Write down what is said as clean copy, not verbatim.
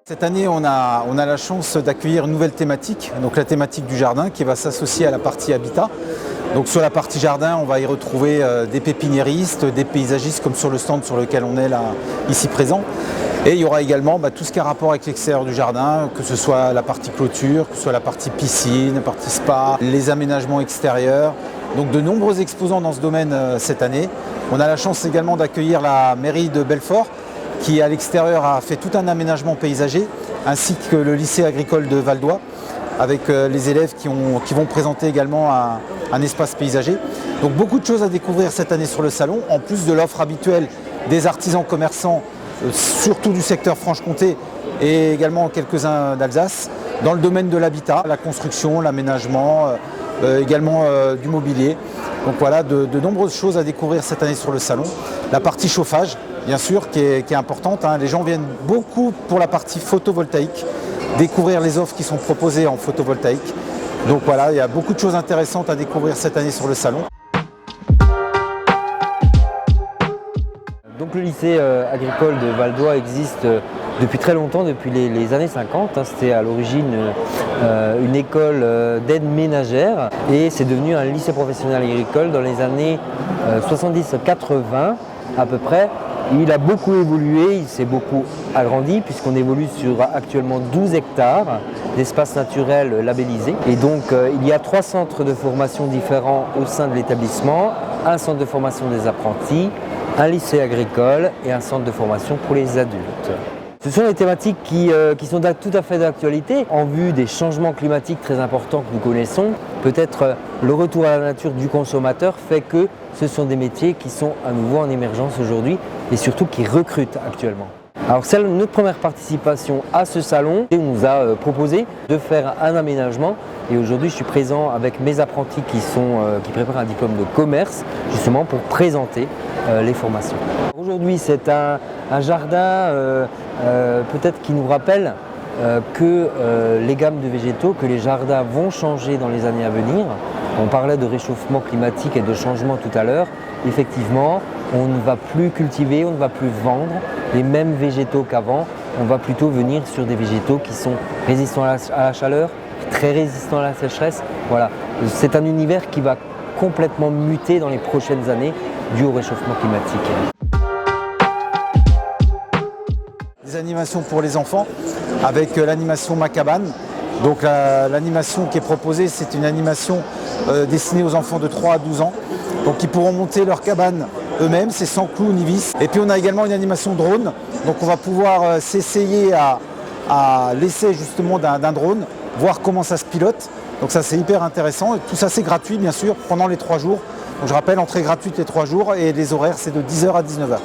Cette année, on a la chance d'accueillir une nouvelle thématique, donc la thématique du jardin qui va s'associer à la partie habitat. Donc sur la partie jardin, on va y retrouver des pépiniéristes, des paysagistes comme sur le stand sur lequel on est là, ici présent. Et il y aura également tout ce qui a rapport avec l'extérieur du jardin, que ce soit la partie clôture, que ce soit la partie piscine, la partie spa, les aménagements extérieurs. Donc de nombreux exposants dans ce domaine cette année. On a la chance également d'accueillir la mairie de Belfort, qui à l'extérieur a fait tout un aménagement paysager, ainsi que le lycée agricole de Valdois, avec les élèves qui vont présenter également un espace paysager. Donc beaucoup de choses à découvrir cette année sur le salon, en plus de l'offre habituelle des artisans commerçants, surtout du secteur Franche-Comté et également quelques-uns d'Alsace, dans le domaine de l'habitat, la construction, l'aménagement, également du mobilier. Donc voilà, de nombreuses choses à découvrir cette année sur le salon. La partie chauffage, bien sûr, qui est importante. Les gens viennent beaucoup pour la partie photovoltaïque, découvrir les offres qui sont proposées en photovoltaïque. Donc voilà, il y a beaucoup de choses intéressantes à découvrir cette année sur le salon. Donc le lycée agricole de Valdois existe depuis très longtemps, depuis les années 50. C'était à l'origine une école d'aide ménagère et c'est devenu un lycée professionnel agricole dans les années 70-80 à peu près. Il a beaucoup évolué, il s'est beaucoup agrandi puisqu'on évolue sur actuellement 12 hectares d'espaces naturels labellisés. Et donc il y a 3 centres de formation différents au sein de l'établissement, un centre de formation des apprentis, un lycée agricole et un centre de formation pour les adultes. Ce sont des thématiques qui sont tout à fait d'actualité en vue des changements climatiques très importants que nous connaissons. Peut-être le retour à la nature du consommateur fait que ce sont des métiers qui sont à nouveau en émergence aujourd'hui et surtout qui recrutent actuellement. Alors c'est notre première participation à ce salon et on nous a proposé de faire un aménagement et aujourd'hui je suis présent avec mes apprentis qui préparent un diplôme de commerce justement pour présenter les formations. Aujourd'hui c'est un jardin peut-être qui nous rappelle que les gammes de végétaux, que les jardins vont changer dans les années à venir. On parlait de réchauffement climatique et de changement tout à l'heure. Effectivement, on ne va plus cultiver, on ne va plus vendre les mêmes végétaux qu'avant. On va plutôt venir sur des végétaux qui sont résistants à la chaleur, très résistants à la sécheresse. Voilà, c'est un univers qui va complètement muter dans les prochaines années dû au réchauffement climatique. Des animations pour les enfants avec l'animation Ma Cabane. Donc l'animation qui est proposée, c'est une animation destinée aux enfants de 3 à 12 ans. Donc ils pourront monter leur cabane eux-mêmes, c'est sans clous ni vis. Et puis on a également une animation drone. Donc on va pouvoir s'essayer à l'essai justement d'un drone, voir comment ça se pilote. Donc ça c'est hyper intéressant. Et tout ça c'est gratuit bien sûr pendant les 3 jours. Donc je rappelle, entrée gratuite les 3 jours et les horaires c'est de 10h à 19h.